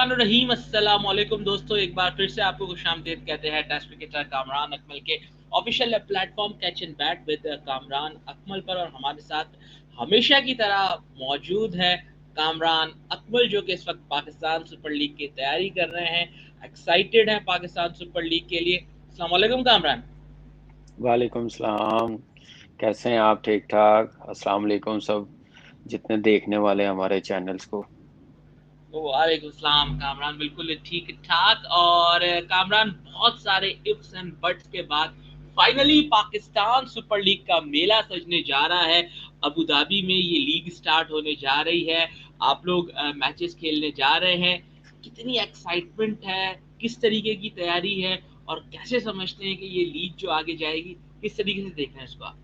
बिस्मिल्लाहिर्रहमानिर्रहीम। अस्सलाम वालेकुम दोस्तों, एक बार फिर से आपको खुशामदीद कहते हैं टेस्ट क्रिकेटर कामरान अकमल के official platform catch and bat with Kamran Akmal पर। और हमारे साथ हमेशा की तरह मौजूद है कामरान अकमल, जो कि इस वक्त पाकिस्तान सुपर लीग की तैयारी कर रहे हैं, एक्साइटेड हैं पाकिस्तान सुपर लीग के लिए। अस्सलाम वालेकुम कामरान। वालेकुम सलाम। कैसे हैं आप? ठीक ठाक। अस्सलाम वालेकुम सब जितने देखने वाले हमारे चैनल्स को। वालेकुम सलाम कामरान, बिल्कुल ठीक ठाक। और कामरान, बहुत सारे इफ्स एंड बट्स के बाद फाइनली पाकिस्तान सुपर लीग का मेला सजने जा रहा है। अबू धाबी में ये लीग स्टार्ट होने जा रही है। आप लोग मैचेस खेलने जा रहे हैं। कितनी एक्साइटमेंट है, किस तरीके की तैयारी है, और कैसे समझते हैं कि ये लीग जो आगे जाएगी, किस तरीके से देख रहे हैं इसको आप?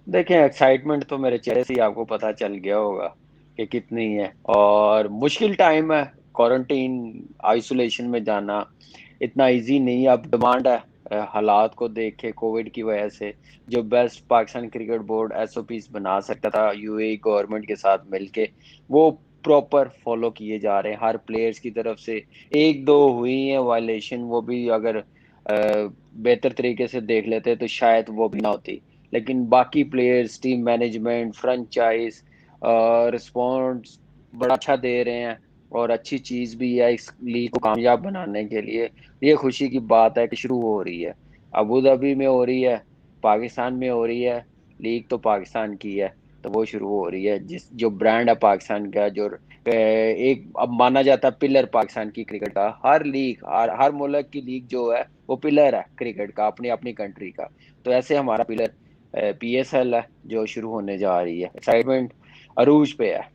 देखें, एक्साइटमेंट तो मेरे चेहरे से ही आपको पता चल गया होगा कि कितनी है। और मुश्किल टाइम है। क्वारंटीन आइसोलेशन में जाना इतना इजी नहीं है। अब डिमांड है हालात को देख के कोविड की वजह से। जो best Pakistan cricket board SOPs बना सकता था यूएई गवर्नमेंट के साथ मिलके, वो प्रॉपर फॉलो किए जा रहे हैं हर प्लेयर्स की तरफ से। एक दो हुई है वायलेशन, वो भी अगर बेहतर तरीके से देख लेते तो शायद वो भी ना होती। लेकिन बाकी players, team management, franchise response बड़ा अच्छा दे रहे हैं। और अच्छी चीज भी है इस लीग को कामयाब बनाने के लिए। ये खुशी की बात है कि शुरू हो रही है। अबू धाबी में हो रही है, पाकिस्तान में हो रही है। लीग तो पाकिस्तान की है, तो वो शुरू हो रही है। जिस जो ब्रांड है पाकिस्तान का, जो एक अब माना जाता है पिलर पाकिस्तान की क्रिकेट का। हर लीग, हर मुल्क की लीग जो है वो पिलर है क्रिकेट का, अपनी अपनी कंट्री का। तो ऐसे हमारा पिलर पीएसएल है जो शुरू होने जा रही है। एक्साइटमेंट अरूज पे है।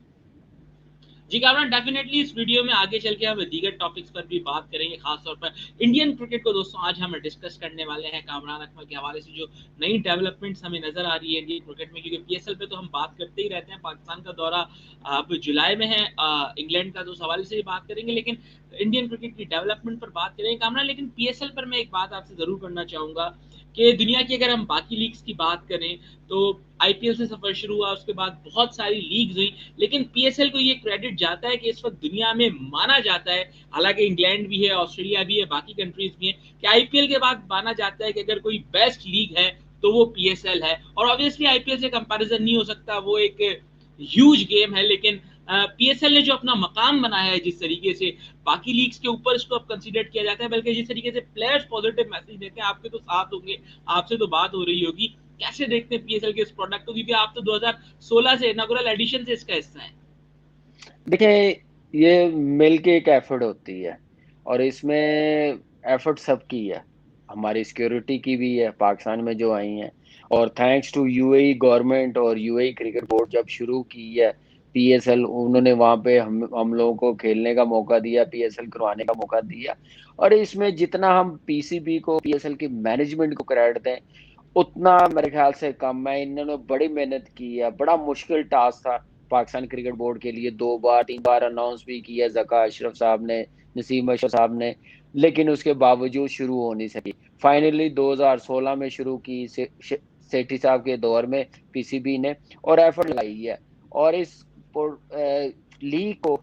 जी कामरान, डेफिनेटली इस वीडियो में आगे चल के हम दीगर टॉपिक्स पर भी बात करेंगे, खासतौर पर इंडियन क्रिकेट को। दोस्तों, आज हम डिस्कस करने वाले हैं कामरान अकमल के हवाले से जो नई डेवलपमेंट्स हमें नजर आ रही है इंडियन क्रिकेट में। क्योंकि पीएसएल पे तो हम बात करते ही रहते हैं, पाकिस्तान का दौरा अब जुलाई में है इंग्लैंड का, तो उस हवाले से भी बात करेंगे। लेकिन इंडियन क्रिकेट की डेवलपमेंट पर बात करेंगे कामरान। लेकिन पीएसएल पर मैं एक बात आपसे जरूर करना चाहूंगा कि दुनिया की अगर हम बाकी लीग्स की बात करें तो आईपीएल से सफर शुरू हुआ, उसके बाद बहुत सारी लीग्स हुई, लेकिन पीएसएल को ये क्रेडिट जाता है कि इस वक्त दुनिया में माना जाता है, हालांकि इंग्लैंड भी है, ऑस्ट्रेलिया भी है, बाकी कंट्रीज भी हैं, कि आईपीएल के बाद माना जाता है कि अगर कोई बेस्ट लीग है तो वो पीएसएल है। और ऑब्वियसली आईपीएल से कंपैरिजन नहीं हो सकता, वो एक ह्यूज गेम है। लेकिन पीएसएल ने जो अपना मकाम बनाया है, जिस तरीके से बाकी लीग्स के ऊपर इसको अब कंसीडर किया जाता है, बल्कि जिस तरीके से प्लेयर्स पॉजिटिव मैसेज देते हैं, आपके तो साथ होंगे, आपसे तो बात हो रही होगी, कैसे देखते हैं पीएसएल के इस प्रोडक्ट को? क्योंकि आप तो 2016 से इनॉग्रल एडिशन से इसका हिस्सा है। देखिए, ये मिल के एक एफर्ट होती है, और इसमें एफर्ट सबकी है। हमारी सिक्योरिटी की भी है पाकिस्तान में जो आई हैं। और थैंक्स टू यूएई गवर्नमेंट और यूएई क्रिकेट बोर्ड, जब शुरू की है पीएसएल, उन्होंने वहां पे हम लोगों को खेलने का मौका दिया, पीएसएल करवाने का मौका दिया। और इसमें जितना हम पीसीबी को, पीएसएल की मैनेजमेंट को क्रेडिट दें, उतना मेरे ख्याल से कम है। इन्होंने बड़ी मेहनत की है। बड़ा मुश्किल टास्क था पाकिस्तान क्रिकेट बोर्ड के लिए। दो बार तीन बार अनाउंस भी किया जका अशरफ साहब ने, नसीम अशरफ साहब ने, लेकिन उसके बावजूद शुरू हो नहीं सकी। फाइनली 2016 में शुरू की सेठी साहब के दौर में पीसीबी ने, और एफर्ट लगाई है। और इस लीग को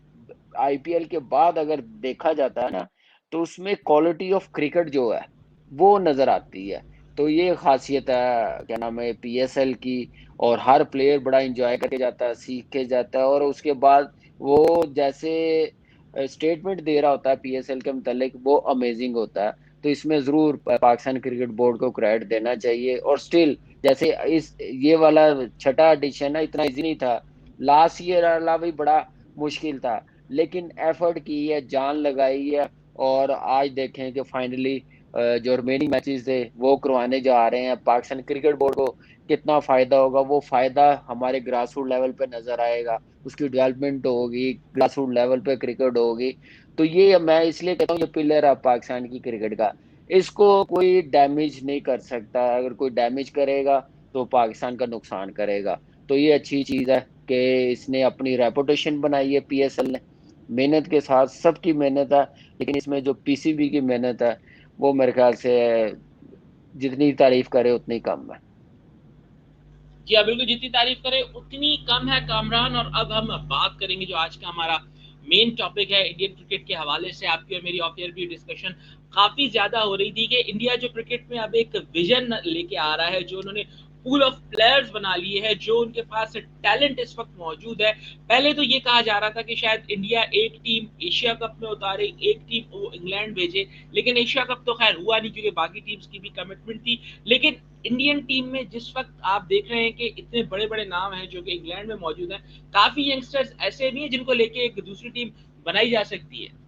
आईपीएल के बाद अगर देखा जाता है ना, तो उसमें क्वालिटी ऑफ क्रिकेट जो है वो नजर आती है। तो ये खासियत है, क्या नाम है, पीएसएल की। और हर प्लेयर बड़ा एंजॉय करके जाता है, सीख के जाता है, और उसके बाद वो जैसे स्टेटमेंट दे रहा होता है पीएसएल के मतलब, वो अमेजिंग होता है। तो इसमें जरूर पाकिस्तान क्रिकेट बोर्ड को क्रेडिट देना चाहिए। और स्टिल, जैसे इस ये वाला छठा एडिशन है, इतना इजी नहीं था। लास्ट ईयर वाला भी बड़ा मुश्किल था, लेकिन एफर्ट की है, जान लगाई है। और आज देखें कि फाइनली जो रिमेनिंग मैचेस थे वो करवाने जा रहे हैं। पाकिस्तान क्रिकेट बोर्ड को कितना फायदा होगा, वो फायदा हमारे ग्रास रूट लेवल पे नजर आएगा। उसकी डेवलपमेंट होगी, ग्रास रूट लेवल पे क्रिकेट होगी। तो ये मैं इसलिए कहता हूँ, ये पिलर है पाकिस्तान की क्रिकेट का। इसको कोई डैमेज नहीं कर सकता। अगर कोई डैमेज करेगा तो पाकिस्तान का नुकसान करेगा। तो ये अच्छी चीज है कि इसने अपनी रेपुटेशन बनाई है पीएसएल ने। मेहनत के साथ, सबकी मेहनत है, लेकिन इसमें जो पीसीबी की मेहनत है वो मेरे ख्याल से जितनी तारीफ करे उतनी कम है। जी हाँ, बिल्कुल, जितनी तारीफ करें उतनी कम है कामरान। और अब हम बात करेंगे जो आज का हमारा मेन टॉपिक है इंडियन क्रिकेट के हवाले से आपकी और मेरी ऑफ एयर भी डिस्कशन काफी ज्यादा हो रही थी कि इंडिया जो क्रिकेट में अब एक विजन लेके आ रहा है, जो उन्होंने पूल ऑफ प्लेयर्स बना लिए है, जो उनके पास टैलेंट इस वक्त मौजूद है। पहले तो ये कहा जा रहा था कि शायद इंडिया एक टीम एशिया कप में उतारे, एक टीम वो इंग्लैंड भेजे, लेकिन एशिया कप तो खैर हुआ नहीं क्योंकि बाकी टीम्स की भी कमिटमेंट थी। लेकिन इंडियन टीम में जिस वक्त आप देख रहे हैं कि इतने बड़े बड़े नाम हैं जो कि इंग्लैंड में मौजूद हैं, काफी यंगस्टर्स ऐसे भी हैं जिनको लेके एक दूसरी टीम बनाई जा सकती है।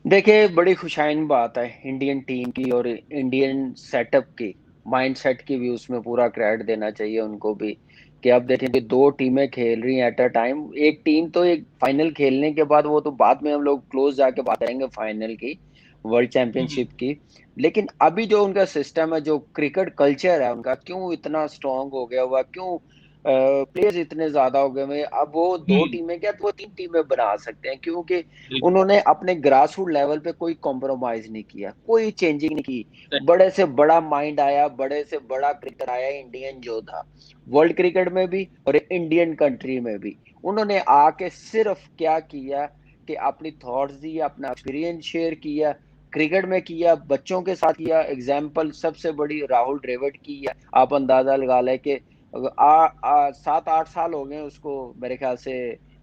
देखिए, बड़ी खुशाइन बात है इंडियन टीम की और इंडियन सेटअप की, माइंडसेट की भी उसमें पूरा क्रेडिट देना चाहिए उनको भी। कि अब देखें कि 2 टीमें खेल रही हैं एट अ टाइम। एक टीम तो एक फाइनल खेलने के बाद, वो तो बाद में हम लोग क्लोज जाके बात करेंगे फाइनल की, वर्ल्ड चैंपियनशिप की। लेकिन अभी जो उनका सिस्टम है, जो क्रिकेट कल्चर है उनका, क्यों इतना स्ट्रांग हो गया हुआ, क्यों प्लेयर्स इतने ज्यादा हो गए हुए। अब वो 2 टीमें क्या, तो वो 3 टीमें बना सकते हैं, क्योंकि उन्होंने अपने ग्रास रूट लेवल पे कोई कॉम्प्रोमाइज नहीं किया, कोई चेंजिंग नहीं की। बड़े से बड़ा माइंड आया, बड़े से बड़ा क्रिकेटर आया इंडियन जो था, वर्ल्ड क्रिकेट में भी और इंडियन कंट्री में भी। उन्होंने आके सिर्फ क्या किया कि अपनी थॉट्स दी, अपना एक्सपीरियंस शेयर किया, क्रिकेट में किया, बच्चों के साथ किया। एग्जाम्पल सबसे बड़ी राहुल द्रविड़ की है। आप अंदाजा लगा लें कि 7-8 साल हो गए उसको मेरे ख्याल से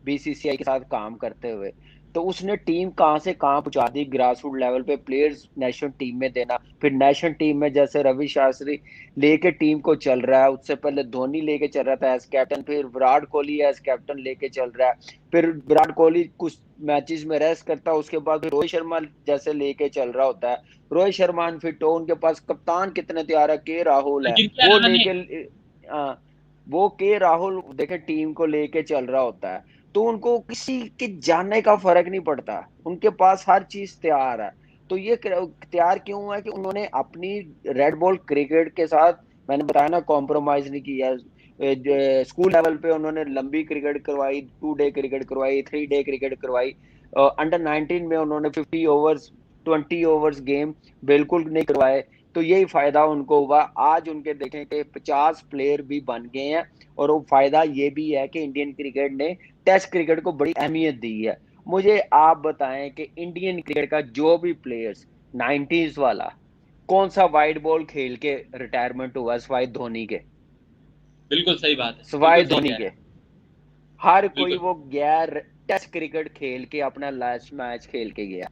बीसीसीआई के साथ काम करते हुए। तो उसने टीम कहाँ से कहाँ पहुंचा दी, ग्रास रूट लेवल पे प्लेयर्स नेशनल टीम में देना, फिर नेशनल टीम में जैसे रवि शास्त्री लेके टीम को चल रहा है, उससे पहले धोनी लेके चल रहा था एज कैप्टन, फिर विराट कोहली एज कैप्टन लेके चल रहा है। फिर विराट कोहली कुछ मैचेस में रेस्ट करता है, उसके बाद फिर रोहित शर्मा जैसे लेके चल रहा होता है। रोहित शर्मा फिट हो, उनके पास कप्तान कितने तैयार है, के राहुल है, अजिंक्य वो रहाणे। लेके वो के राहुल देखे टीम को लेके चल रहा होता है। तो उनको किसी के जानने का फर्क नहीं पड़ता, उनके पास हर चीज तैयार है। तो ये तैयार क्यों है कि उन्होंने अपनी रेड बॉल क्रिकेट के साथ, मैंने बताया ना, कॉम्प्रोमाइज नहीं किया। स्कूल लेवल पे उन्होंने लंबी क्रिकेट करवाई, 2 डे क्रिकेट करवाई, 3 डे क्रिकेट करवाई। अंडर 19 में उन्होंने 50 ओवर्स, 20 ओवर्स गेम बिल्कुल नहीं करवाए। तो यही फायदा उनको हुआ। आज उनके देखें कि 50 प्लेयर भी बन गए हैं। और वो फायदा ये भी है कि इंडियन क्रिकेट ने टेस्ट क्रिकेट को बड़ी अहमियत दी है। मुझे आप बताएं कि इंडियन क्रिकेट का जो भी प्लेयर्स 90s वाला कौन सा वाइड बॉल खेल के रिटायरमेंट हुआ सिवाय धोनी के, बिल्कुल सही बात है, सिवाय बिल्कुल सही धोनी कह रहे के हैं। हर कोई बिल्कुल। वो गैर टेस्ट क्रिकेट खेल के अपना लास्ट मैच खेल के गया।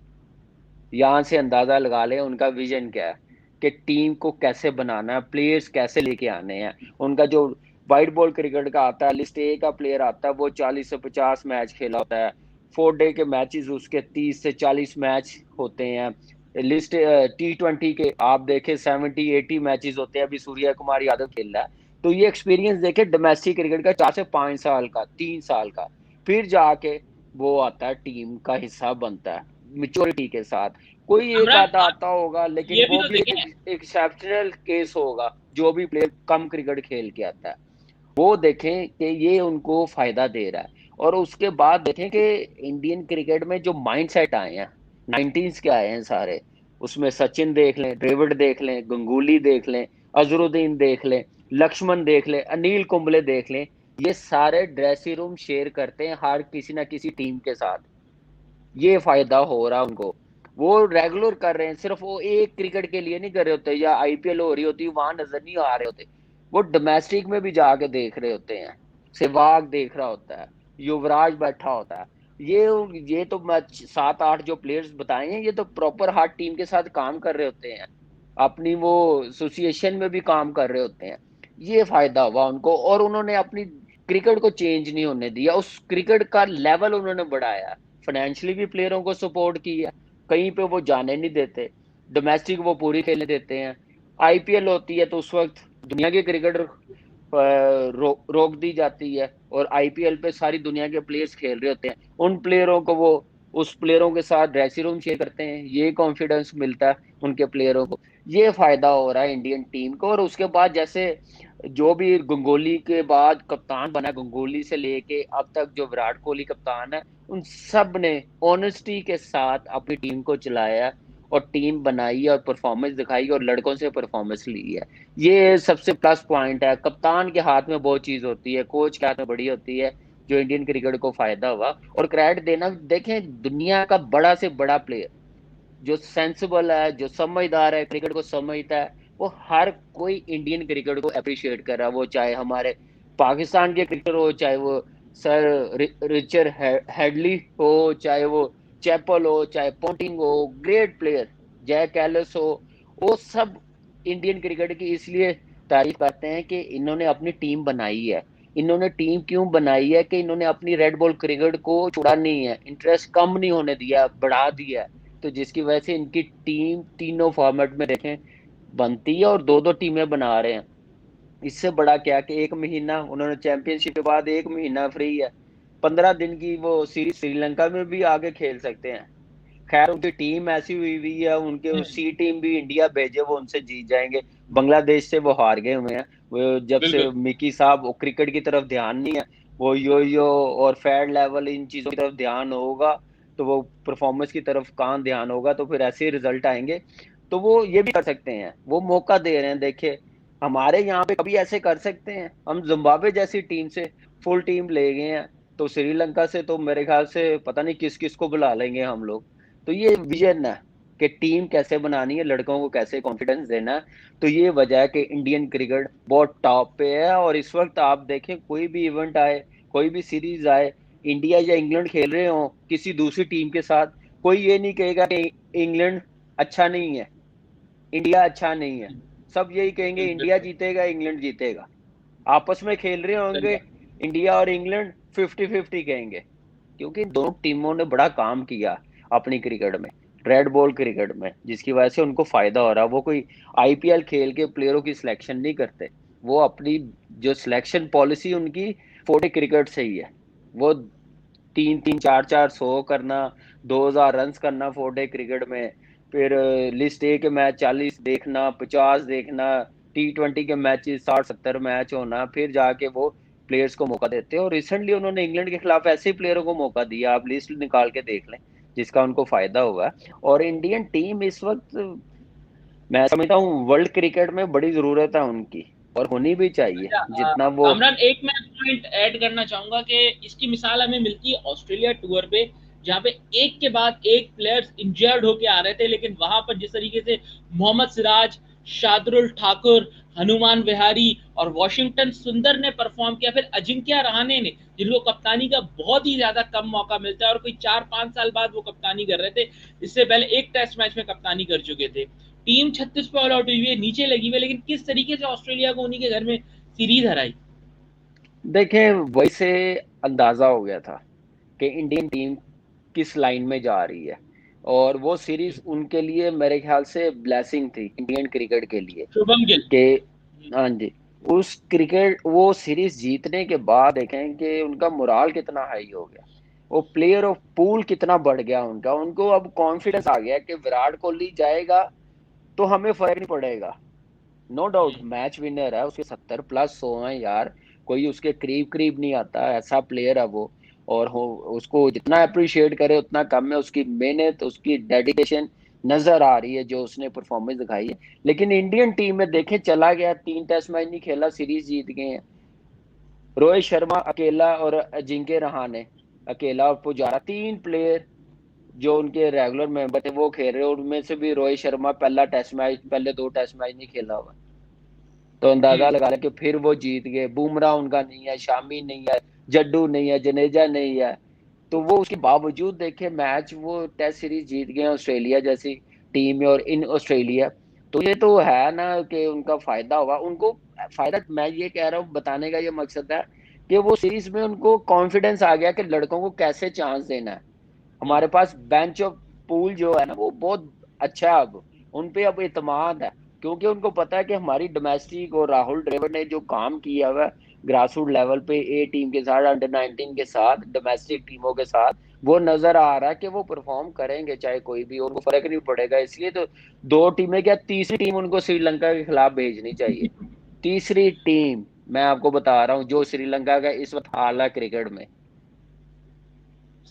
यहां से अंदाजा लगा लें उनका विजन क्या है, कि टीम को कैसे बनाना है, प्लेयर्स कैसे लेके आने हैं। उनका जो वाइट बॉल क्रिकेट का आता है, लिस्ट ए का प्लेयर आता है, वो 40 से 50 मैच खेला होता है। 4 डे के मैचेस उसके 30 से 40 मैच होते हैं। लिस्ट T20 के आप देखें 70-80 मैचेस होते हैं। अभी सूर्या कुमार यादव खेल रहा है। तो ये एक्सपीरियंस देखे डोमेस्टिक क्रिकेट का, 4 से 5 साल का, 3 साल का। फिर जाके वो आता है, टीम का हिस्सा बनता है मेच्योरिटी के साथ। कोई एक इमरान, आधा आप आता होगा, लेकिन ये भी वो तो भी एक देखें। एक्सेप्शनल केस होगा, जो भी प्लेयर कम क्रिकेट खेल के आता है। वो देखें कि ये उनको फायदा दे रहा है। और उसके बाद देखें कि इंडियन क्रिकेट में जो माइंडसेट आए हैं, 19s के आए हैं सारे। उसमें सचिन देख लें, द्रविड़ देख लें, गंगुली देख लें, अजरुद्दीन देख लें, लक्ष्मण देख लें, अनिल कुंबले देख लें। ये सारे ड्रेसिंग रूम शेयर करते हैं हर किसी ना किसी टीम के साथ। ये फायदा हो रहा है उनको। वो रेगुलर कर रहे हैं, सिर्फ वो एक क्रिकेट के लिए नहीं कर रहे होते, या आईपीएल हो रही होती वहां नजर नहीं आ रहे होते। वो डोमेस्टिक में भी जाके देख रहे होते हैं। सहवाग देख रहा होता है, युवराज बैठा होता है। ये ये तो मैच 7-8 जो प्लेयर्स बताए हैं, ये तो प्रॉपर हर टीम के साथ काम कर रहे होते हैं, अपनी वो एसोसिएशन में भी काम कर रहे होते हैं। ये फायदा हुआ उनको, और उन्होंने अपनी क्रिकेट को चेंज नहीं होने दिया, उस क्रिकेट का लेवल उन्होंने बढ़ाया। फाइनेंशियली भी प्लेयरों को सपोर्ट किया, कहीं पे वो जाने नहीं देते, डोमेस्टिक वो पूरी खेलने देते हैं। आईपीएल होती है तो उस वक्त दुनिया के क्रिकेट रोक दी जाती है, और आईपीएल पे सारी दुनिया के प्लेयर्स खेल रहे होते हैं। उन प्लेयरों को वो उस प्लेयरों के साथ ड्रेसिंग रूम शेयर करते हैं, ये कॉन्फिडेंस मिलता है उनके प्लेयरों को। ये फायदा हो रहा है इंडियन टीम को। और उसके बाद जैसे जो भी गंगोली के बाद कप्तान बना, गंगोली से लेके अब तक जो विराट कोहली कप्तान है, उन सब ने ऑनेस्टी के साथ अपनी टीम को चलाया और टीम बनाई और परफॉर्मेंस दिखाई और लड़कों से परफॉर्मेंस ली है। ये सबसे प्लस पॉइंट है। कप्तान के हाथ में बहुत चीज होती है, कोच के हाथ में बड़ी होती है। जो इंडियन क्रिकेट को फायदा हुआ। और क्रेडिट देना, देखें दुनिया का बड़ा से बड़ा प्लेयर जो सेंसिबल है, जो समझदार है, क्रिकेट को समझता है, वो हर कोई इंडियन क्रिकेट को अप्रिशिएट कर रहा है। वो चाहे हमारे पाकिस्तान के क्रिकेटर हो, चाहे वो सर रिचर्ड हेडली हो, चाहे वो चैपल हो, चाहे पोंटिंग हो, ग्रेट प्लेयर जैक एलिस हो, वो सब इंडियन क्रिकेट की इसलिए तारीफ करते हैं कि इन्होंने अपनी टीम बनाई है। इन्होंने टीम क्यों बनाई है कि इन्होंने अपनी रेड बॉल क्रिकेट को छोड़ा नहीं है, इंटरेस्ट कम नहीं होने दिया, बढ़ा दिया है। तो जिसकी वजह से इनकी टीम तीनों फॉर्मेट में देखें बनती है और दो दो टीमें बना रहे हैं। इससे बड़ा क्या कि एक महीना उन्होंने चैंपियनशिप के बाद एक महीना फ्री है, 15 दिन की वो सीरीज श्रीलंका में भी आगे खेल सकते हैं। खैर उनकी टीम ऐसी हुई हुई है, उनके सी टीम भी इंडिया भेजे वो उनसे जीत जाएंगे। बांग्लादेश से वो हार गए हुए हैं। वो जब से बिल्कुल मिकी साहब क्रिकेट की तरफ ध्यान नहीं है, वो यो और फैट लेवल इन चीजों की तरफ ध्यान होगा, तो वो परफॉर्मेंस की तरफ कहाँ ध्यान होगा, तो फिर ऐसे ही रिजल्ट आएंगे। तो वो ये भी कर सकते हैं, वो मौका दे रहे हैं। देखिए हमारे यहाँ पे कभी ऐसे कर सकते हैं, हम जिम्बाब्वे जैसी टीम से फुल टीम ले गए हैं, तो श्रीलंका से तो मेरे ख्याल से पता नहीं किस किस को बुला लेंगे हम लोग। तो ये विजन है कि टीम कैसे बनानी है, लड़कों को कैसे कॉन्फिडेंस देना है। तो ये वजह है कि इंडियन क्रिकेट बहुत टॉप पे है। और इस वक्त आप देखें कोई भी इवेंट आए, कोई भी सीरीज आए, इंडिया या इंग्लैंड खेल रहे हो किसी दूसरी टीम के साथ, कोई ये नहीं कहेगा कि इंग्लैंड अच्छा नहीं है, इंडिया अच्छा नहीं है। सब यही कहेंगे इंडिया बिल्कुल जीतेगा, इंग्लैंड जीतेगा। आपस में खेल रहे सही होंगे बात। इंडिया और इंग्लैंड 50-50 कहेंगे, क्योंकि दोनों टीमों ने बड़ा काम किया अपनी क्रिकेट में, रेड बॉल क्रिकेट में, जिसकी वजह से उनको फायदा हो रहा है। वो कोई आईपीएल खेल के प्लेयरों की सिलेक्शन नहीं करते, वो अपनी जो सिलेक्शन पॉलिसी उनकी 40 क्रिकेट से ही है। वो 3-3 4-4 100 करना, 2000 रन करना 4 डे क्रिकेट में, फिर लिस्ट ए के मैच 40 देखना, 50 देखना, T20 के मैच 60-70 मैच होना, फिर जाके वो प्लेयर्स को मौका देते हैं। और रिसेंटली उन्होंने इंग्लैंड के खिलाफ ऐसे ही प्लेयरों को मौका दिया, आप लिस्ट निकाल के देख लें, जिसका उनको फायदा हुआ। और इंडियन टीम इस वक्त मैं समझता हूँ वर्ल्ड क्रिकेट में बड़ी जरूरत है उनकी, और होनी भी चाहिए अच्छा जितना वो। कामरान, एक मैं पॉइंट ऐड करना चाहूंगा कि इसकी मिसाल हमें मिलती है ऑस्ट्रेलिया टूर पे, जहाँ पे एक के बाद एक प्लेयर्स इंजर्ड होके आ रहे थे, लेकिन वहां पर जिस तरीके से मोहम्मद सिराज, शार्दुल ठाकुर, हनुमान विहारी और वॉशिंगटन सुंदर ने परफॉर्म किया, फिर अजिंक्य रहाणे ने, जिनको कप्तानी का बहुत ही ज्यादा कम मौका मिलता है और कोई 4-5 साल बाद वो कप्तानी कर रहे थे, इससे पहले एक टेस्ट मैच में कप्तानी कर चुके थे। टीम 36 पे ऑल आउट हुई है, नीचे लगी हुई है, लेकिन किस तरीके से ऑस्ट्रेलिया को उन्हीं के घर में सीरीज हराई। देखें वही से अंदाजा हो गया था कि इंडियन टीम किस लाइन में जा रही है, और वो सीरीज उनके लिए मेरे ख्याल से ब्लेसिंग थी इंडियन क्रिकेट के लिए। शुभम गिल। कि हाँ जी, उस क्रिकेट वो सीरीज जीतने के बाद देखें कि उनका मोराल कितना हाई हो गया, वो प्लेयर ऑफ पूल कितना बढ़ गया उनका। उनको अब कॉन्फिडेंस आ गया कि विराट कोहली जाएगा तो हमें फर्क नहीं पड़ेगा। नो डाउट मैच विनर है, उसके 70+ 100 हैं यार, कोई उसके करीब करीब नहीं आता, ऐसा प्लेयर है वो। और हो उसको जितना अप्रिशिएट करे उतना कम है, उसकी मेहनत, उसकी डेडिकेशन नजर आ रही है जो उसने परफॉर्मेंस दिखाई है। लेकिन इंडियन टीम में देखें चला गया, 3 टेस्ट मैच नहीं खेला, सीरीज जीत गए हैं। रोहित शर्मा अकेला और अजिंक्य रहाणे अकेला और पुजारा, 3 प्लेयर जो उनके रेगुलर मेंबर थे वो खेल रहे हैं। उनमें से भी रोहित शर्मा पहला टेस्ट मैच, पहले 2 टेस्ट मैच नहीं खेला हुआ, तो अंदाजा लगा ले कि फिर वो जीत गए। बुमराह उनका नहीं है, शामी नहीं है, जड्डू नहीं है, जडेजा नहीं है, तो वो उसके बावजूद देखे मैच वो टेस्ट सीरीज जीत गए ऑस्ट्रेलिया जैसी टीम में और इन ऑस्ट्रेलिया। तो ये तो है ना कि उनका फायदा हुआ उनको। फायदा मैं ये कह रहा हूँ, बताने का ये मकसद है कि वो सीरीज में उनको कॉन्फिडेंस आ गया कि लड़कों को कैसे चांस देना है। हमारे पास बेंच ऑफ पूल जो है ना वो बहुत अच्छा है, अब उन पे अब इतमाद है, क्योंकि उनको पता है कि हमारी डोमेस्टिक और राहुल द्रविड़ ने जो काम किया हुआ ग्रास रूट लेवल पे ए टीम के साथ, अंडर 19 के साथ, डोमेस्टिक टीमों के साथ, वो नजर आ रहा है कि वो परफॉर्म करेंगे चाहे कोई भी, उनको फर्क नहीं पड़ेगा। इसलिए तो 2 टीमें क्या, तीसरी टीम उनको श्रीलंका के खिलाफ भेजनी चाहिए। तीसरी टीम मैं आपको बता रहा हूँ जो श्रीलंका का इस वक्त हाल है क्रिकेट में।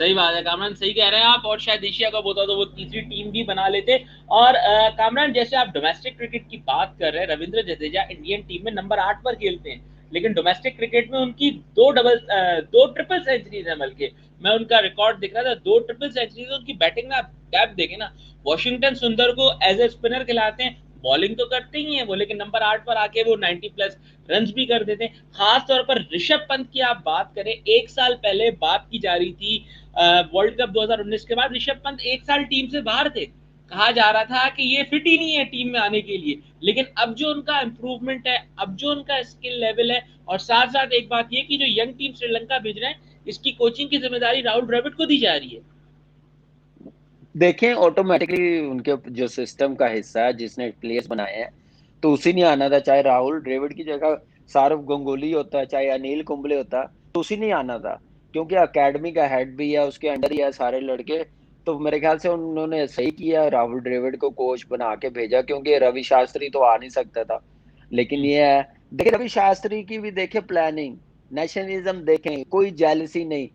सही बात है कामरान, सही कह रहे हैं आप, और शायद एशिया कप होता तो वो तीसरी टीम भी बना लेते। और कामरान, जैसे आप डोमेस्टिक क्रिकेट की बात कर रहे हैं, रविंद्र जडेजा इंडियन टीम में नंबर 8 पर खेलते हैं, लेकिन डोमेस्टिक क्रिकेट में उनकी दो ट्रिपल सेंचुरीज है। बल्कि मैं उनका रिकॉर्ड देख रहा था, 2 ट्रिपल सेंचुरीज। उनकी बैटिंग में आप डेप्थ देखें ना, वॉशिंगटन सुंदर को एज ए स्पिनर खिलाते हैं, बॉलिंग तो करते ही हैं वो, लेकिन नंबर 8 पर आके वो 90 प्लस रन भी कर देते हैं। खास तौर पर ऋषभ पंत की आप बात करें, 1 साल पहले बात की जा रही थी वर्ल्ड कप 2019 के बाद ऋषभ पंत 1 साल टीम से बाहर थे, कहा जा रहा था कि ये फिट ही नहीं है टीम में आने के लिए। लेकिन अब जो उनका इंप्रूवमेंट है, अब जो उनका स्किल लेवल है, और साथ साथ एक बात ये कि जो यंग टीम श्रीलंका भेज रहे हैं, इसकी कोचिंग की जिम्मेदारी राहुल द्रविड़ को दी जा रही है। देखें, ऑटोमेटिकली उनके जो सिस्टम का हिस्सा है, जिसने प्लेयर्स बनाए हैं, तो उसी ने आना था। चाहे राहुल द्रविड़ की जगह सौरव गंगुली होता, चाहे अनिल कुंबले होता, तो उसी ने आना था, क्योंकि अकेडमी का हेड भी है, उसके अंडर ही है सारे लड़के। तो मेरे ख्याल से उन्होंने सही किया, राहुल द्रविड़ को कोच बना के भेजा, क्योंकि रवि शास्त्री तो आ नहीं सकता था। लेकिन ये है, देखिए रवि शास्त्री की भी देखे प्लानिंग, नेशनलिज्म देखें, कोई जेलसी नहीं।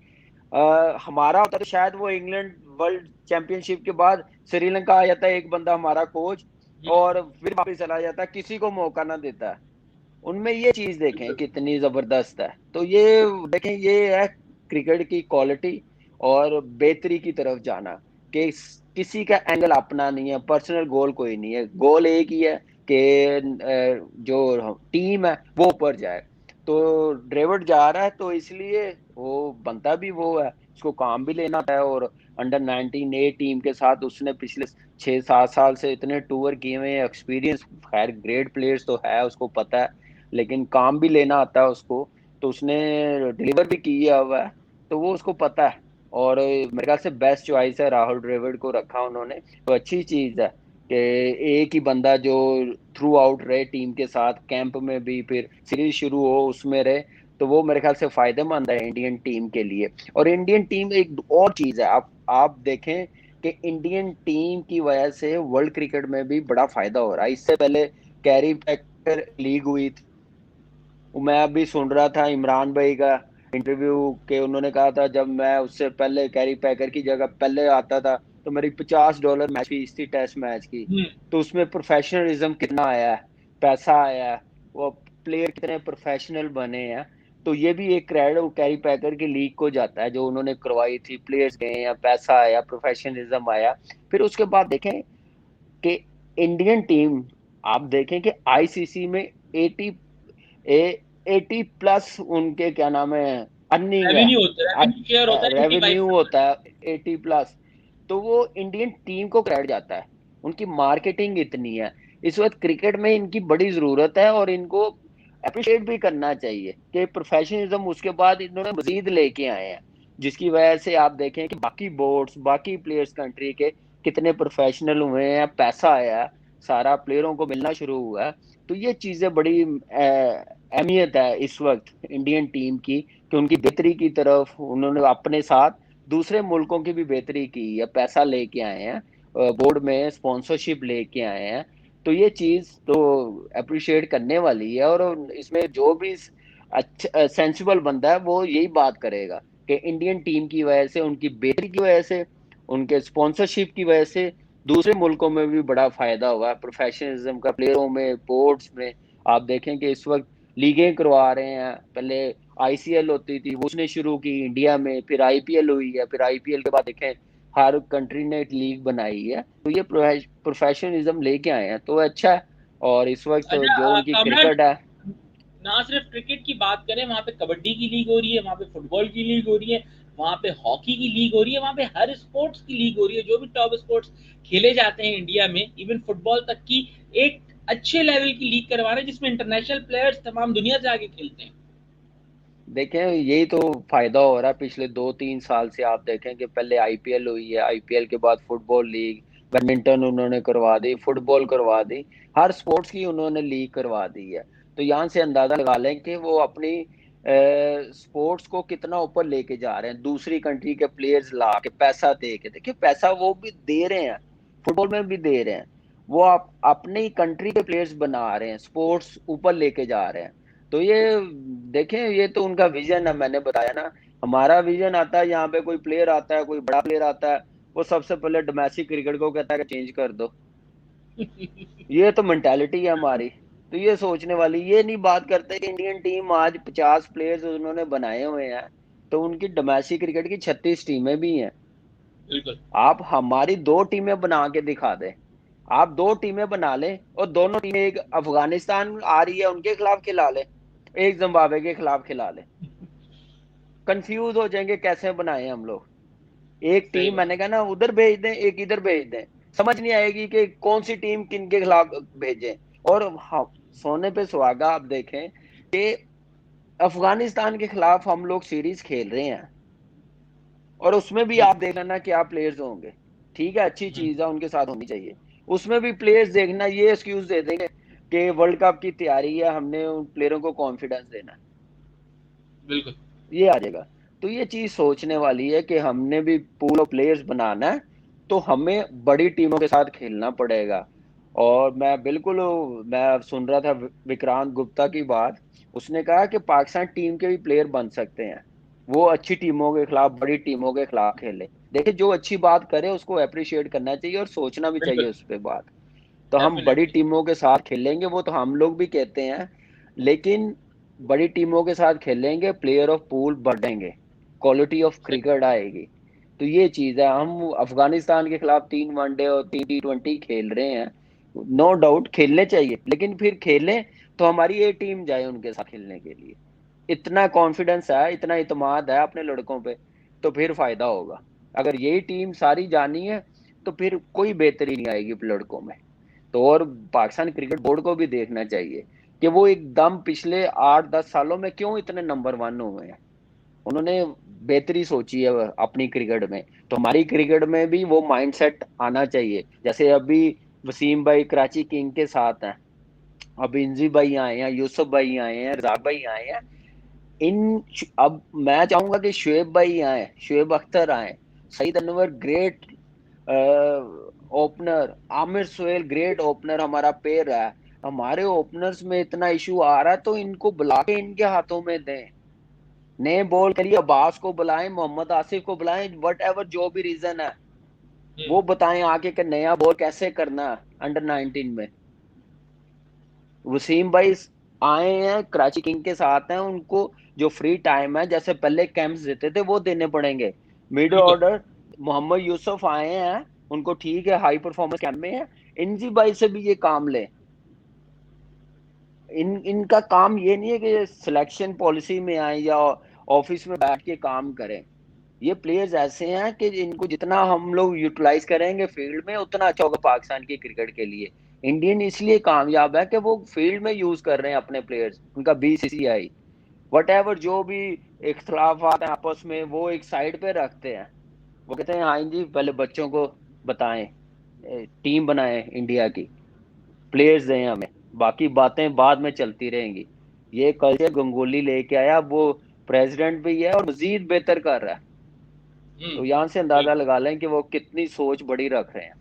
हमारा होता तो शायद वो इंग्लैंड वर्ल्ड चैंपियनशिप के बाद श्रीलंका आ जाता है एक बंदा हमारा कोच, और फिर वापस चला जाता है, किसी को मौका ना देता है। उनमें ये चीज देखें कितनी जबरदस्त है। तो ये देखें, ये है क्रिकेट की क्वालिटी और बेहतरी की तरफ जाना, कि किसी का एंगल अपना नहीं है, पर्सनल गोल कोई नहीं है, गोल एक ही है कि जो टीम है वो ऊपर जाए। तो ड्रेविड जा रहा है, तो इसलिए वो बनता भी वो है, उसको काम भी लेना है। और अंडर 19 ए टीम के साथ उसने पिछले 6-7 साल से इतने टूर किए हुए हैं, एक्सपीरियंस, खैर ग्रेट प्लेयर्स तो है, उसको पता है, लेकिन काम भी लेना आता है उसको। तो उसने डिलीवर भी किया हुआ है, तो वो उसको पता है। और मेरे ख्याल से बेस्ट चॉइस है, राहुल द्रविड़ को रखा उन्होंने, तो अच्छी चीज है कि एक ही बंदा जो थ्रू आउट रहे टीम के साथ, कैंप में भी, फिर सीरीज शुरू हो उसमें रहे, तो वो मेरे ख्याल से फायदेमंद है इंडियन टीम के लिए। और इंडियन टीम एक और चीज है, आप देखें कि इंडियन टीम की वजह से वर्ल्ड क्रिकेट में भी बड़ा फायदा हो रहा है। इससे पहले कैरी पैकर लीग हुई थी, मैं अभी सुन रहा था इमरान भाई का इंटरव्यू, के उन्होंने कहा था जब मैं उससे पहले कैरी पैकर की जगह पहले आता था, तो मेरी $50 मैच फीस थी टेस्ट मैच की। तो उसमें प्रोफेशनलिज्म कितना आया है, पैसा आया है, वो प्लेयर कितने प्रोफेशनल बने हैं। तो ये भी एक क्रेडिट कैरी पैकर की लीग को जाता है, जो उन्होंने करवाई थी, प्लेयर्स गए या पैसा आया, प्रोफेशनलिज्म आया। फिर उसके बाद देखें कि इंडियन टीम, आप देखें कि आईसीसी में 80 80 प्लस उनके क्या नाम है अर्निंग है, रेवेन्यू होता है, रेवेन्यू शेयर होता है रेवेन्यू 85%। होता है 80 प्लस। तो वो इंडियन टीम को क्रेडिट जाता है, उनकी मार्केटिंग इतनी है। इस वक्त क्रिकेट में इनकी बड़ी जरूरत है, और इनको अप्रिशिएट भी करना चाहिए कि प्रोफेशनलिज्म उसके बाद इन्होंने मजीद लेके आए हैं, जिसकी वजह से आप देखें कि बाकी बोर्ड्स, बाकी प्लेयर्स कंट्री के कितने प्रोफेशनल हुए हैं, पैसा आया है, सारा प्लेयरों को मिलना शुरू हुआ है। तो ये चीजें बड़ी अहमियत है इस वक्त इंडियन टीम की, कि उनकी बेहतरी की तरफ उन्होंने अपने साथ दूसरे मुल्कों की भी बेहतरी की है, पैसा लेके आए हैं, बोर्ड में स्पॉन्सरशिप लेके आए हैं। तो ये चीज तो अप्रिशिएट करने वाली है। और इसमें जो भी अच्छा सेंसिबल बंदा है वो यही बात करेगा कि इंडियन टीम की वजह से, उनकी बेहतरी की वजह से, उनके स्पॉन्सरशिप की वजह से दूसरे मुल्कों में भी बड़ा फायदा हुआ है, प्रोफेशनलिज्म का, प्लेयरों में, बोर्ड्स में। आप देखें कि इस वक्त लीगें करवा रहे हैं, पहले आईसीएल होती थी, वो उसने शुरू की इंडिया में, फिर आईपीएल हुई है, फिर आईपीएल के बाद देखें हर कंट्री ने एक लीग बनाई है। तो ये प्रोफेशनलिज्म लेके आए हैं, तो अच्छा है। और इस वक्त जो अच्छा उनकी कामरान, क्रिकेट है, ना सिर्फ क्रिकेट की बात करें, वहाँ पे कबड्डी की लीग हो रही है, वहाँ पे फुटबॉल की लीग हो रही है, वहाँ पे हॉकी की लीग हो रही है, वहाँ पे हर स्पोर्ट्स की लीग हो रही है। जो भी टॉप स्पोर्ट्स खेले जाते हैं इंडिया में, इवन फुटबॉल तक की एक अच्छे लेवल की लीग करवा रहे हैं, जिसमें इंटरनेशनल प्लेयर्स तमाम दुनिया से आके खेलते हैं। देखें यही तो फायदा हो रहा है पिछले 2-3 साल से। आप देखें कि पहले आईपीएल हुई है, आईपीएल के बाद फुटबॉल लीग, बैडमिंटन उन्होंने करवा दी, फुटबॉल करवा दी, हर स्पोर्ट्स की उन्होंने लीग करवा दी है। तो यहाँ से अंदाजा लगा लें कि वो अपनी स्पोर्ट्स को कितना ऊपर लेके जा रहे हैं, दूसरी कंट्री के प्लेयर्स ला के पैसा दे के। देखिए पैसा वो भी दे रहे हैं, फुटबॉल में भी दे रहे हैं, वो आप अपनी कंट्री के प्लेयर्स बना रहे हैं, स्पोर्ट्स ऊपर लेके जा रहे हैं। तो ये देखें, ये तो उनका विजन है, मैंने बताया ना। हमारा विजन आता है, यहाँ पे कोई प्लेयर आता है, कोई बड़ा प्लेयर आता है, वो सबसे पहले डोमेस्टिक क्रिकेट को कहता है कि चेंज कर दो। ये तो मेंटालिटी है हमारी। तो ये सोचने वाली, ये नहीं बात करते कि इंडियन टीम आज 50 प्लेयर्स उन्होंने बनाए हुए हैं, तो उनकी डोमेस्टिक क्रिकेट की 36 टीमें भी हैं। बिल्कुल आप हमारी 2 टीमें बना के दिखा दें, आप 2 टीमें बना लें और दोनों टीमें, एक अफगानिस्तान आ रही है उनके खिलाफ खिला ले, एक जिम्बाब्वे के खिलाफ खिला ले, कंफ्यूज हो जाएंगे कैसे बनाए हम लोग। एक सही टीम बात। मैंने कहा ना उधर भेज दें, एक इधर भेज दें, समझ नहीं आएगी कि कौन सी टीम किन के खिलाफ भेजें। और हाँ, सोने पे सुहागा, आप देखें कि अफगानिस्तान के खिलाफ हम लोग सीरीज खेल रहे हैं, और उसमें भी जी। आप देख लेना क्या प्लेयर्स होंगे। ठीक है, अच्छी चीज है, उनके साथ होनी चाहिए। उसमें भी प्लेयर्स देखना ये एक्सक्यूज दे देंगे कि वर्ल्ड कप की तैयारी है, हमने उन प्लेयरों को कॉन्फिडेंस देना है, बिल्कुल ये आ जाएगा। तो ये चीज सोचने वाली है कि हमने भी पूल ऑफ प्लेयर्स बनाना है, तो हमें बड़ी टीमों के साथ खेलना पड़ेगा। और मैं बिल्कुल, मैं सुन रहा था विक्रांत गुप्ता की बात, उसने कहा कि पाकिस्तान टीम के भी प्लेयर बन सकते हैं, वो अच्छी टीमों के खिलाफ, बड़ी टीमों के खिलाफ खेले। देखिए, जो अच्छी बात करे उसको अप्रिशिएट करना चाहिए और सोचना भी चाहिए बिल्कुल। उस पर बात। तो हम बड़ी डेफिनेटली। टीमों के साथ खेलेंगे, वो तो हम लोग भी कहते हैं, लेकिन बड़ी टीमों के साथ खेलेंगे, प्लेयर ऑफ पूल बढ़ेंगे, क्वालिटी ऑफ सही। क्रिकेट आएगी। तो ये चीज है, हम अफगानिस्तान के खिलाफ 3 वनडे और 3 T20 खेल रहे हैं, नो डाउट खेलने चाहिए, लेकिन फिर खेलें तो हमारी ये टीम जाए उनके साथ खेलने के लिए। इतना कॉन्फिडेंस है, इतना इतमाद है अपने लड़कों पे, तो फिर फायदा होगा। अगर यही टीम सारी जानी है तो फिर कोई बेहतरी नहीं आएगी लड़कों में। तो और पाकिस्तान क्रिकेट बोर्ड को भी देखना चाहिए कि वो एकदम पिछले 8-10 सालों में क्यों इतने नंबर 1 हुए हैं। उन्होंने बेहतरी सोची है अपनी क्रिकेट में, तो हमारी क्रिकेट में भी वो माइंडसेट आना चाहिए। जैसे अभी वसीम भाई कराची किंग के साथ हैं, अब इंजी भाई आए हैं, यूसुफ भाई आए हैं, रजाक भाई आए हैं। अब मैं चाहूंगा कि शुएब भाई आए, शुएब अख्तर आए, Saeed Anwar great opener, Aamir Sohail great opener हमारा पेयर है। हमारे ओपनर्स में इतना इशू आ रहा है तो इनको बुला के इनके हाथों में दें, नए बॉल के लिए अब्बास को बुलाएं, मोहम्मद आसिफ को बुलाएं, वट एवर जो भी रीजन है वो बताएं आके कि नया बॉल कैसे करना है अंडर 19 में। वसीम भाई आए हैं, कराची किंग के साथ हैं, उनको जो फ्री टाइम है जैसे पहले कैंप्स देते थे वो देने पड़ेंगे। मिड बिल्कुल ऑर्डर मोहम्मद यूसुफ आए हैं, उनको ठीक है हाई परफॉर्मेंस कैंप में है, इंजी भाई से भी ये काम ले। इनका काम ये नहीं है कि सिलेक्शन पॉलिसी में आए या ऑफिस में बैठ के काम करें। ये प्लेयर्स ऐसे हैं कि इनको जितना हम लोग यूटिलाइज करेंगे फील्ड में उतना अच्छा होगा पाकिस्तान की क्रिकेट के लिए। इंडियन इसलिए कामयाब है कि वो फील्ड में यूज कर रहे हैं अपने प्लेयर्स, उनका BCCI वट एवर जो भी इख्तलाफात हैं आपस में वो एक साइड पे रखते हैं। वो कहते हैं हाँ जी, पहले बच्चों को बताएं, टीम बनाएं इंडिया की, प्लेयर्स दें हमें, बाकी बातें बाद में चलती रहेंगी। ये कल्चर गंगोली लेके आया, वो प्रेसिडेंट भी है और मजीद बेहतर कर रहा है। तो यहाँ से अंदाजा बिल्कुल। लगा लें कि वो कितनी सोच बड़ी रख रहे हैं।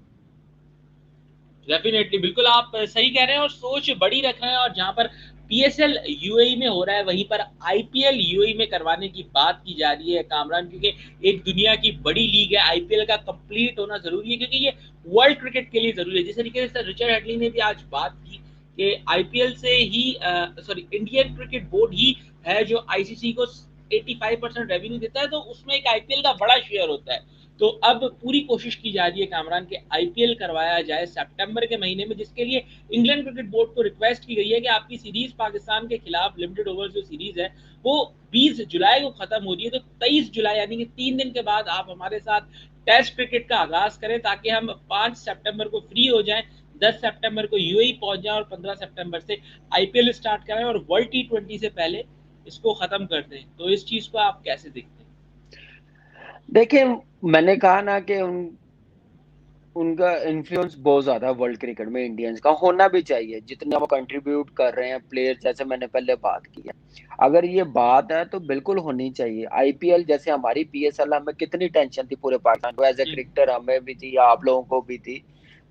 डेफिनेटली बिल्कुल आप सही कह रहे हैं और सोच बड़ी रख रहे हैं। और जहां पर PSL यूएई में हो रहा है वहीं पर IPL यूएई में करवाने की बात की जा रही है कामरान, क्योंकि एक दुनिया की बड़ी लीग है, IPL का कंप्लीट होना जरूरी है क्योंकि ये वर्ल्ड क्रिकेट के लिए जरूरी है। जिस तरीके से रिचर्ड हेडली ने भी आज बात की कि IPL से ही सॉरी इंडियन क्रिकेट बोर्ड ही है जो ICC को 85% रेवेन्यू देता है, तो उसमें एक IPL का बड़ा शेयर होता है। तो अब पूरी कोशिश की जा रही है कामरान के IPL करवाया जाए सितंबर के महीने में, जिसके लिए इंग्लैंड क्रिकेट बोर्ड को रिक्वेस्ट की गई है कि आपकी सीरीज पाकिस्तान के खिलाफ लिमिटेड ओवर जो सीरीज है वो 20 जुलाई को खत्म हो रही है, तो 23 जुलाई यानी कि 3 दिन के बाद आप हमारे साथ टेस्ट क्रिकेट का आगाज करें ताकि हम 5 सितंबर को फ्री हो जाएं, 10 सितंबर को यूएई पहुंच जाएं और 15 सितंबर से IPL स्टार्ट करें और वर्ल्ड T20 से पहले इसको खत्म कर दें। तो इस चीज को आप कैसे देखते हैं? देखिए, मैंने कहा ना कि उनका इन्फ्लुएंस बहुत ज्यादा है वर्ल्ड क्रिकेट में, इंडियंस का होना भी चाहिए जितना वो कंट्रीब्यूट कर रहे हैं प्लेयर्स, जैसे मैंने पहले बात की है। अगर ये बात है तो बिल्कुल होनी चाहिए। IPL जैसे हमारी PSL, हमें कितनी टेंशन थी पूरे पाकिस्तान को, एज ए क्रिकेटर हमें भी थी या आप लोगों को भी थी।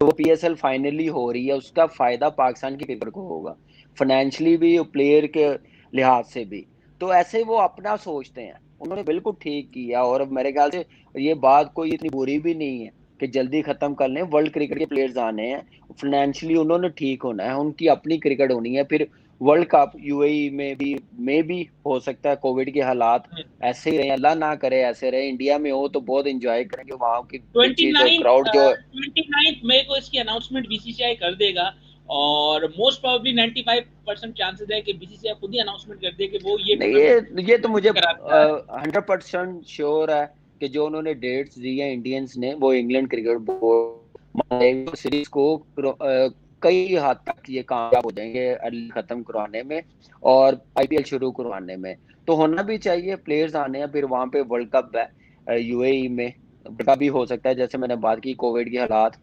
तो वो PSL फाइनली हो रही है, उसका फायदा पाकिस्तान की क्रिकेट को होगा, फाइनेंशियली भी, प्लेयर के लिहाज से भी। तो ऐसे वो अपना सोचते हैं, उन्होंने बिल्कुल ठीक किया। और मेरे ख्याल से ये बात कोई इतनी बुरी भी नहीं है कि जल्दी खत्म कर लें, वर्ल्ड क्रिकेट के प्लेयर्स आने हैं, फाइनेंशियली उन्होंने ठीक होना है, उनकी अपनी क्रिकेट होनी है। फिर वर्ल्ड कप यूएई में भी हो सकता है कोविड के हालात ऐसे ही रहे, अल्लाह ना करे ऐसे रहे, इंडिया में हो तो बहुत एंजॉय करेंगे वहाँ की पिचेस और क्राउड जो 29 मई को इसकी अनाउंसमेंट बीसीसीआई कर देगा और मोस्ट प्रोबेबली 95% चांसेस है कि बीसीसीआई खुद ही अनाउंसमेंट कर दे कि वो ये नहीं, ये तो मुझे कराता है। 100% श्योर है कि जो उन्होंने डेट्स दी हैं इंडियंस ने, वो इंग्लैंड क्रिकेट बोर्ड सीरीज को कई हद तक ये कामयाब हो जाएंगे अर्ली खत्म करवाने में और आईपीएल शुरू करवाने में। तो होना भी चाहिए, प्लेयर्स आने हैं, फिर वहां पे वर्ल्ड कप है यूएई में, वर्ल्ड कप भी हो सकता है। जैसे मैंने बात की कोविड के हालात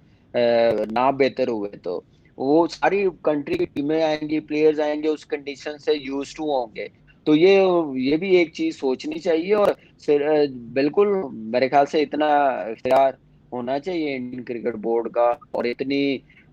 ना बेहतर हुए तो वो सारी कंट्री की टीमें आएंगी, प्लेयर्स आएंगे, उस कंडीशन से यूज टू होंगे। तो ये भी एक चीज सोचनी चाहिए और बिल्कुल मेरे ख्याल से इतना इख्तियार होना चाहिए इंडियन क्रिकेट बोर्ड का और इतनी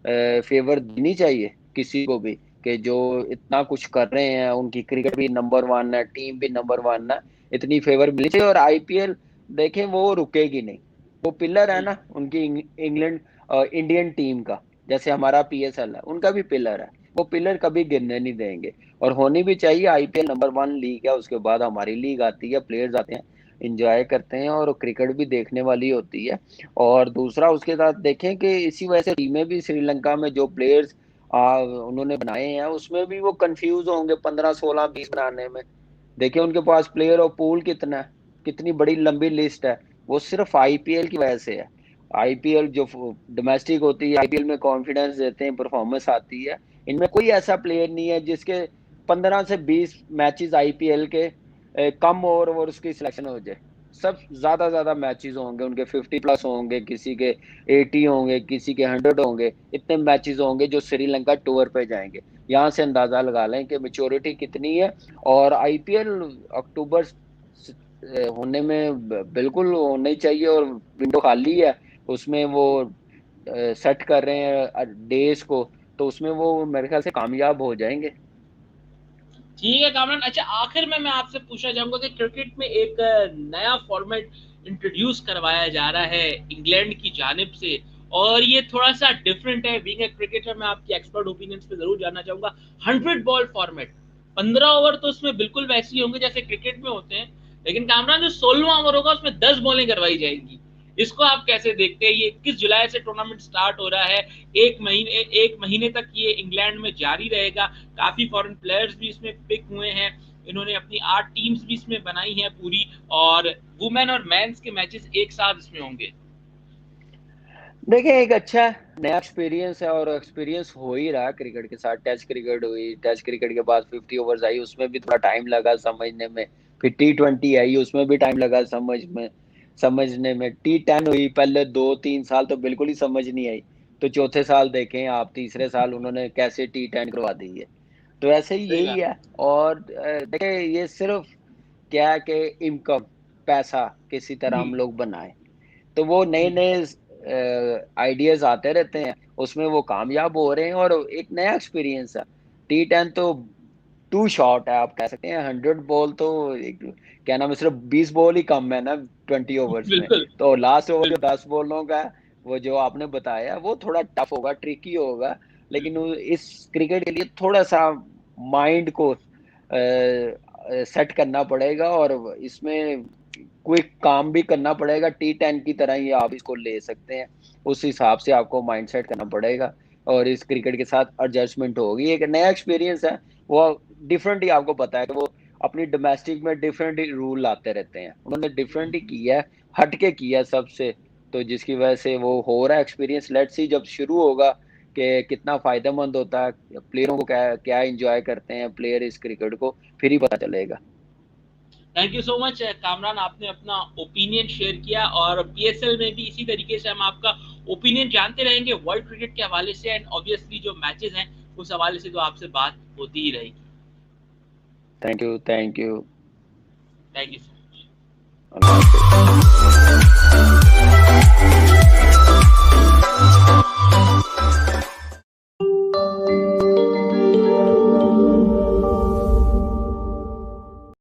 फेवर देनी चाहिए किसी को भी कि जो इतना कुछ कर रहे हैं, उनकी क्रिकेट भी नंबर 1 है, टीम भी नंबर 1 है, इतनी फेवर मिलनी चाहिए। और आईपीएल देखें वो रुकेगी नहीं, वो पिलर है ना उनकी इंग्लैंड इंडियन टीम का, जैसे हमारा पीएसएल है उनका भी पिलर है, वो पिलर कभी गिरने नहीं देंगे। और होनी भी चाहिए, आईपीएल नंबर 1 लीग है, उसके बाद हमारी लीग आती है, प्लेयर्स आते हैं, इंजॉय करते हैं और क्रिकेट भी देखने वाली होती है। और दूसरा उसके साथ देखें कि इसी वजह से टीमें भी श्रीलंका में जो प्लेयर्स उन्होंने बनाए हैं उसमें भी वो कंफ्यूज होंगे 15 16 20 बनाने में। देखिए उनके पास प्लेयर और पूल कितना है, कितनी बड़ी लंबी लिस्ट है, वो सिर्फ आईपीएल की वजह से है। आईपीएल जो डोमेस्टिक होती है, आईपीएल में कॉन्फिडेंस देते हैं, परफॉर्मेंस आती है। इनमें कोई ऐसा प्लेयर नहीं है जिसके 15 से 20 मैचेस आईपीएल के कम ओवर और उसकी सिलेक्शन हो जाए। सब ज्यादा मैचेस होंगे उनके, 50+ होंगे, किसी के 80 होंगे, किसी के 100 होंगे, इतने मैचेस होंगे जो श्रीलंका टूर पे जाएंगे। यहाँ से अंदाजा लगा लें कि मेच्योरिटी कितनी है। और आईपीएल अक्टूबर होने में बिल्कुल होनी चाहिए और विंडो खाली है, उसमें वो सेट कर रहे हैं डेज को, तो उसमें वो मेरे ख्याल से कामयाब हो जाएंगे। ठीक है कामरान, अच्छा आखिर में मैं आपसे पूछना चाहूंगा कि क्रिकेट में एक नया फॉर्मेट इंट्रोड्यूस करवाया जा रहा है इंग्लैंड की जानिब से और ये थोड़ा सा डिफरेंट है। बीइंग ए क्रिकेटर मैं आपकी एक्सपर्ट ओपिनियंस पे जरूर जानना चाहूंगा। 100 बॉल फॉर्मेट, 15 ओवर तो उसमें बिल्कुल वैसे ही होंगे जैसे क्रिकेट में होते हैं, लेकिन कामरान जो 16वां ओवर होगा उसमें 10 बॉलें करवाई जाएंगी। इसको आप कैसे देखते हैं? ये 21 जुलाई से टूर्नामेंट स्टार्ट हो रहा है, एक महीने तक ये इंग्लैंड में जारी रहेगा। काफी फॉरेन प्लेयर्स भी इसमें पिक हुए हैं, इन्होंने अपनी 8 टीम्स भी इसमें बनाई हैं पूरी, और वुमेन और मेंस के मैचेस एक साथ इसमें होंगे। देखिए एक अच्छा नया एक्सपीरियंस है और एक्सपीरियंस हो ही रहा है क्रिकेट के साथ। टेस्ट क्रिकेट हुई, टेस्ट क्रिकेट के बाद 50 ओवर्स आई, उसमें भी थोड़ा टाइम लगा समझने में। फिर T20 आई, उसमें भी टाइम लगा समझने में। T10 हुई, पहले 2-3 साल तो बिल्कुल ही समझ नहीं आई, तो चौथे साल देखें आप, तीसरे साल उन्होंने कैसे T10 करवा दी है। तो ऐसे ही सही यही बात। है। और देखिए ये सिर्फ क्या है कि इनकम, पैसा किसी तरह हम लोग बनाए, तो वो नए नए आइडियाज आते रहते हैं, उसमें वो कामयाब हो रहे हैं और एक नया एक्सपीरियंस है। T10 तो टू शॉर्ट है, आप कह सकते हैं। 100 बॉल तो क्या नाम है, सिर्फ 20 बॉल ही कम है ना 20 ओवर्स में। बिल्कुल तो लास्ट ओवर जो बिल्कुल 10 बॉलों का है, वो जो आपने बताया वो थोड़ा टफ होगा, ट्रिकी होगा, लेकिन इस क्रिकेट के लिए थोड़ा सा माइंड को सेट करना पड़ेगा और इसमें क्विक काम भी करना पड़ेगा। T10 की तरह ही आप इसको ले सकते हैं, उस हिसाब से आपको माइंड सेट करना पड़ेगा और इस क्रिकेट के साथ एडजस्टमेंट होगी। एक नया एक्सपीरियंस है, वो डिफरेंट ही आपको पता है कि वो अपनी डोमेस्टिक में डिफरेंट ही रूल लाते रहते हैं, उन्होंने डिफरेंट ही किया है, हट के किया है सबसे, तो जिसकी वजह से वो हो रहा है एक्सपीरियंस। लेट्स सी जब शुरू होगा कि कितना फायदेमंद होता है, प्लेयरों को क्या क्या एंजॉय करते हैं प्लेयर इस क्रिकेट को, फिर ही पता चलेगा। Thank you so much Kamran, आपने अपना ओपिनियन शेयर किया और पीएसएल में भी इसी तरीके से हम आपका ओपिनियन जानते रहेंगे वर्ल्ड क्रिकेट के हवाले से, एंड ऑब्वियसली जो मैचेस हैं उस हवाले से तो आपसे बात होती ही रहेगी। Thank you. Thank you so much. Allah Hafiz.